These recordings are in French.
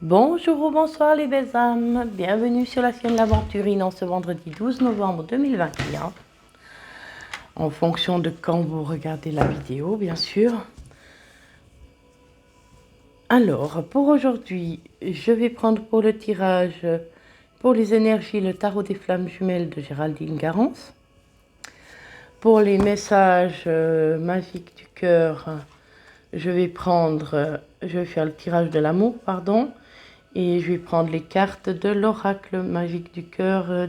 Bonjour ou bonsoir les belles âmes, bienvenue sur la chaîne L'Aventurine en ce vendredi 12 novembre 2021, en fonction de quand vous regardez la vidéo bien sûr. Alors pour aujourd'hui, je vais prendre pour le tirage pour les énergies le tarot des flammes jumelles de Géraldine Garance. Pour les messages magiques du cœur, je vais faire le tirage de l'amour, pardon. Et je vais prendre les cartes de l'oracle magique du cœur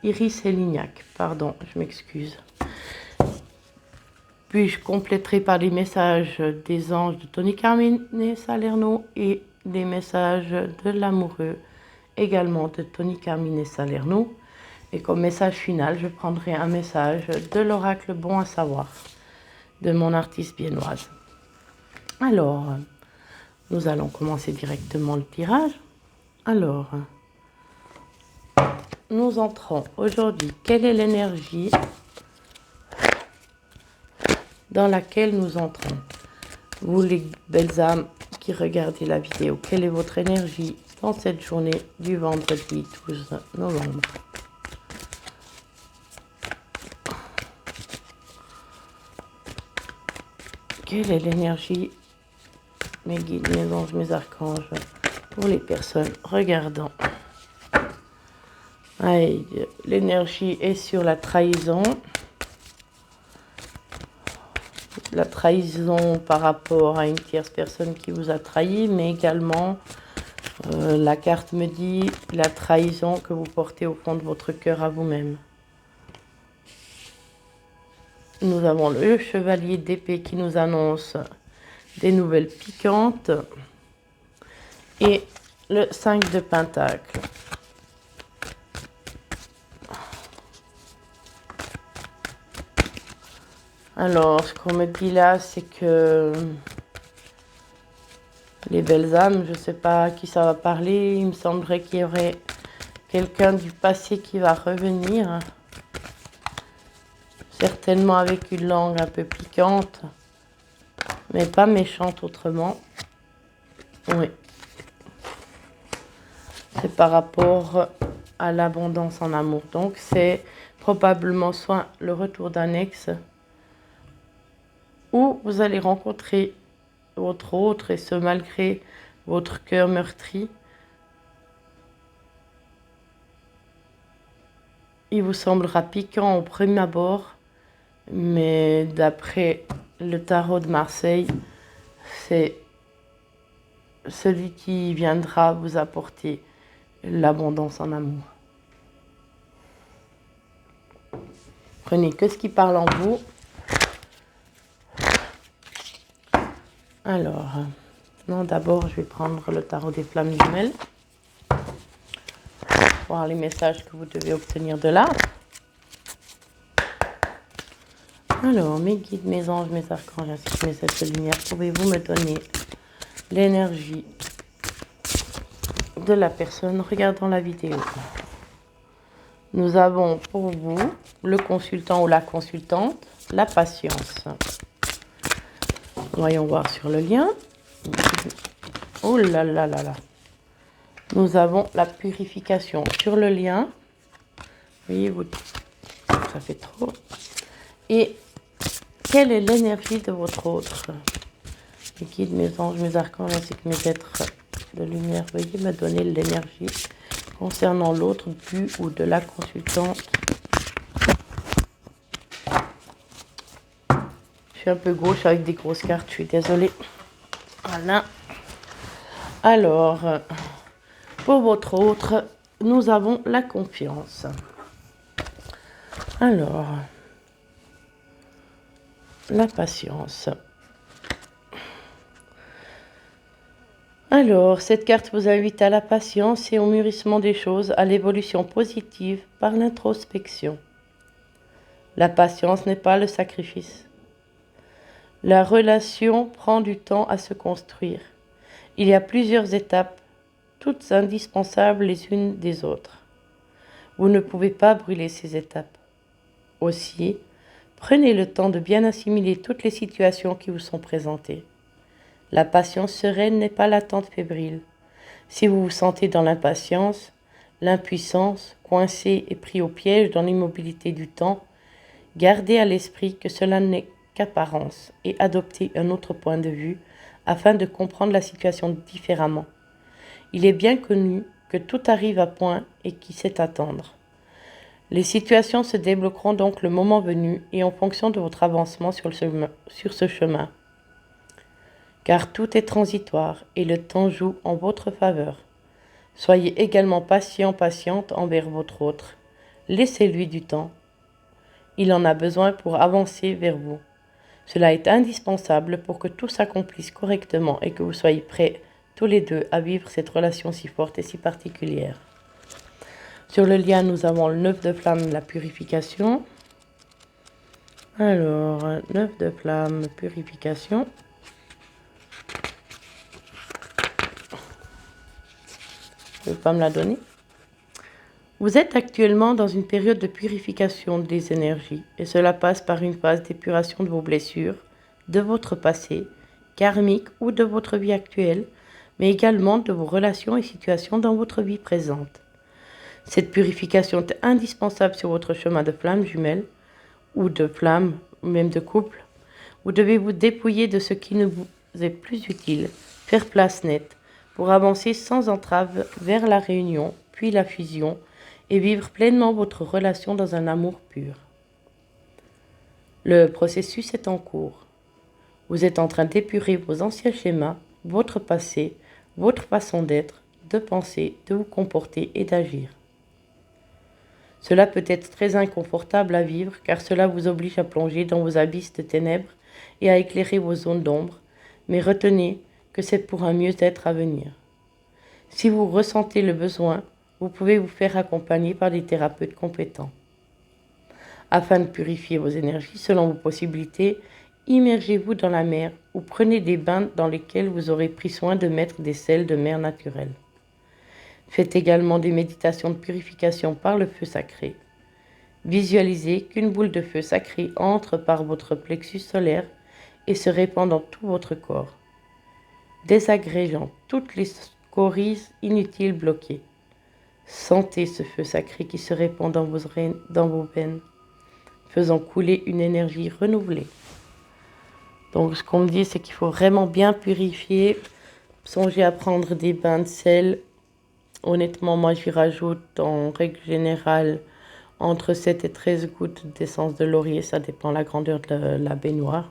Iris et Lignac. Pardon, je m'excuse. Puis je compléterai par les messages des anges de Tony Carmine Salerno et des messages de l'amoureux également de Tony Carmine Salerno. Et comme message final, je prendrai un message de l'oracle bon à savoir de mon artiste viennoise. Alors, nous allons commencer directement le tirage. Alors, nous entrons aujourd'hui. Quelle est l'énergie dans laquelle nous entrons? Vous les belles âmes qui regardez la vidéo, quelle est votre énergie dans cette journée du vendredi 12 novembre? Quelle est l'énergie, mes guides, mes anges, mes archanges, pour les personnes regardant? L'énergie est sur la trahison. La trahison par rapport à une tierce personne qui vous a trahi, mais également, la carte me dit la trahison que vous portez au fond de votre cœur à vous-même. Nous avons le chevalier d'épée qui nous annonce des nouvelles piquantes et le 5 de pentacle. Alors, ce qu'on me dit là, c'est que les belles âmes, je ne sais pas à qui ça va parler, il me semblerait qu'il y aurait quelqu'un du passé qui va revenir, certainement avec une langue un peu piquante, mais pas méchante autrement. Oui. C'est par rapport à l'abondance en amour. Donc, c'est probablement soit le retour d'un ex, ou vous allez rencontrer votre autre, et ce malgré votre cœur meurtri. Il vous semblera piquant au premier abord, mais d'après le tarot de Marseille, c'est celui qui viendra vous apporter l'abondance en amour. Prenez que ce qui parle en vous. Alors, non, d'abord, je vais prendre le tarot des flammes jumelles. Voir les messages que vous devez obtenir de là. Alors, mes guides, mes anges, mes archanges, ainsi que mes êtres de lumière, pouvez-vous me donner l'énergie de la personne regardant la vidéo? Nous avons pour vous le consultant ou la consultante, la patience. Voyons voir sur le lien. Oh là là là là. Nous avons la purification sur le lien. Voyez-vous, ça fait trop. Et quelle est l'énergie de votre autre? Mes guides, mes anges, mes archanges, ainsi que mes êtres de lumière, veuillez me donner l'énergie concernant l'autre du ou de la consultante. Je suis un peu gauche avec des grosses cartes, je suis désolée. Voilà. Alors, pour votre autre, nous avons la confiance. Alors, la patience. Alors, cette carte vous invite à la patience et au mûrissement des choses, à l'évolution positive par l'introspection. La patience n'est pas le sacrifice. La relation prend du temps à se construire. Il y a plusieurs étapes, toutes indispensables les unes des autres. Vous ne pouvez pas brûler ces étapes. Aussi, prenez le temps de bien assimiler toutes les situations qui vous sont présentées. La patience sereine n'est pas l'attente fébrile. Si vous vous sentez dans l'impatience, l'impuissance, coincé et pris au piège dans l'immobilité du temps, gardez à l'esprit que cela n'est qu'apparence et adoptez un autre point de vue afin de comprendre la situation différemment. Il est bien connu que tout arrive à point et qui sait attendre. Les situations se débloqueront donc le moment venu et en fonction de votre avancement sur ce chemin. Car tout est transitoire et le temps joue en votre faveur. Soyez également patiente envers votre autre. Laissez-lui du temps. Il en a besoin pour avancer vers vous. Cela est indispensable pour que tout s'accomplisse correctement et que vous soyez prêts tous les deux à vivre cette relation si forte et si particulière. Sur le lien, nous avons le 9 de flamme, la purification. Alors, 9 de flamme, purification. Je ne vais pas me la donner. Vous êtes actuellement dans une période de purification des énergies et cela passe par une phase d'épuration de vos blessures, de votre passé, karmique ou de votre vie actuelle, mais également de vos relations et situations dans votre vie présente. Cette purification est indispensable sur votre chemin de flamme jumelle ou de flamme, ou même de couple. Vous devez vous dépouiller de ce qui ne vous est plus utile, faire place nette pour avancer sans entrave vers la réunion, puis la fusion, et vivre pleinement votre relation dans un amour pur. Le processus est en cours. Vous êtes en train d'épurer vos anciens schémas, votre passé, votre façon d'être, de penser, de vous comporter et d'agir. Cela peut être très inconfortable à vivre car cela vous oblige à plonger dans vos abysses de ténèbres et à éclairer vos zones d'ombre, mais retenez que c'est pour un mieux-être à venir. Si vous ressentez le besoin, vous pouvez vous faire accompagner par des thérapeutes compétents. Afin de purifier vos énergies selon vos possibilités, immergez-vous dans la mer ou prenez des bains dans lesquels vous aurez pris soin de mettre des sels de mer naturels. Faites également des méditations de purification par le feu sacré. Visualisez qu'une boule de feu sacré entre par votre plexus solaire et se répand dans tout votre corps, désagrégeant toutes les scories inutiles bloquées. Sentez ce feu sacré qui se répand dans vos veines, faisant couler une énergie renouvelée. Donc ce qu'on me dit, c'est qu'il faut vraiment bien purifier. Songez à prendre des bains de sel. Honnêtement, moi j'y rajoute en règle générale entre 7 et 13 gouttes d'essence de laurier, ça dépend de la grandeur de la baignoire.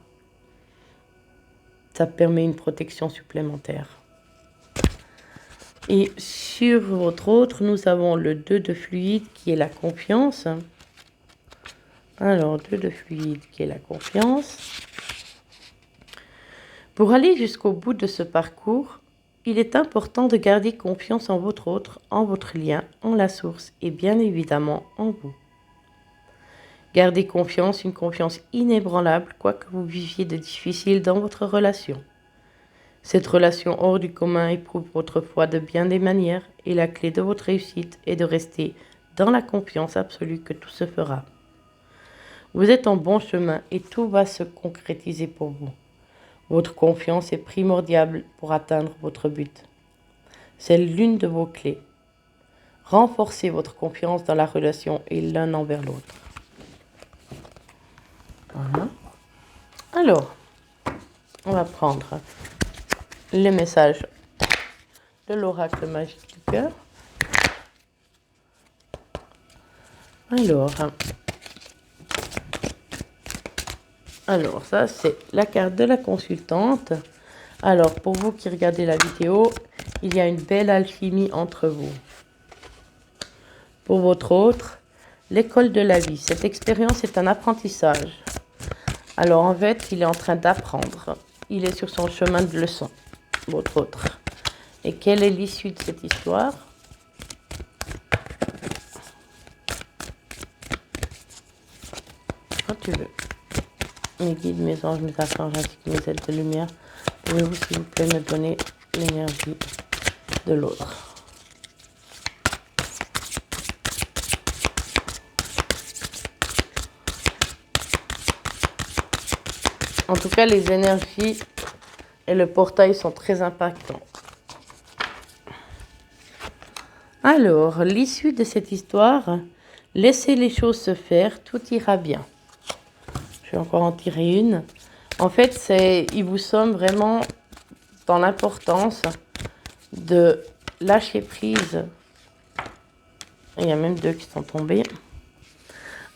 Ça permet une protection supplémentaire. Et sur votre autre, nous avons le 2 de fluide qui est la confiance. Alors, 2 de fluide qui est la confiance. Pour aller jusqu'au bout de ce parcours, il est important de garder confiance en votre autre, en votre lien, en la source et bien évidemment en vous. Gardez confiance, une confiance inébranlable, quoi que vous viviez de difficile dans votre relation. Cette relation hors du commun éprouve votre foi de bien des manières et la clé de votre réussite est de rester dans la confiance absolue que tout se fera. Vous êtes en bon chemin et tout va se concrétiser pour vous. Votre confiance est primordiale pour atteindre votre but. C'est l'une de vos clés. Renforcez votre confiance dans la relation et l'un envers l'autre. Voilà. Alors, on va prendre les messages de l'oracle magique du cœur. Alors ça c'est la carte de la consultante. Alors pour vous qui regardez la vidéo, il y a une belle alchimie entre vous. Pour votre autre, l'école de la vie. Cette expérience est un apprentissage. Alors en fait, il est en train d'apprendre. Il est sur son chemin de leçon, votre autre. Et quelle est l'issue de cette histoire ? Quand tu veux. Mes guides, mes anges, mes archanges, ainsi que mes aides de lumière, pouvez-vous s'il vous plaît me donner l'énergie de l'autre ? En tout cas, les énergies, et le portail sont très impactants. Alors, l'issue de cette histoire, laissez les choses se faire, tout ira bien. Je vais encore en tirer une. En fait, il vous semble vraiment dans l'importance de lâcher prise. Il y a même 2 qui sont tombés.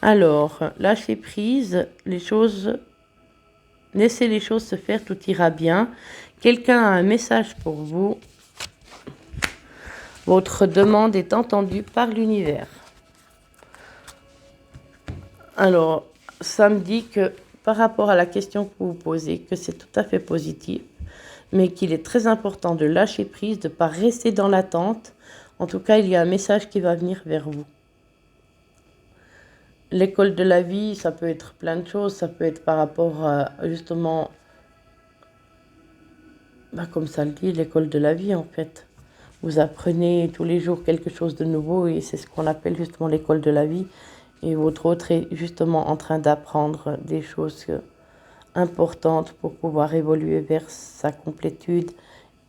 Alors, lâchez prise, laissez les choses se faire, tout ira bien. Quelqu'un a un message pour vous. Votre demande est entendue par l'univers. Alors, ça me dit que par rapport à la question que vous vous posez, que c'est tout à fait positif, mais qu'il est très important de lâcher prise, de ne pas rester dans l'attente. En tout cas, il y a un message qui va venir vers vous. L'école de la vie, ça peut être plein de choses. Ça peut être par rapport à, justement, comme ça le dit, l'école de la vie en fait. Vous apprenez tous les jours quelque chose de nouveau et c'est ce qu'on appelle justement l'école de la vie. Et votre autre est justement en train d'apprendre des choses importantes pour pouvoir évoluer vers sa complétude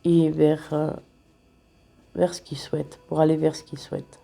et vers ce qu'il souhaite, pour aller vers ce qu'il souhaite.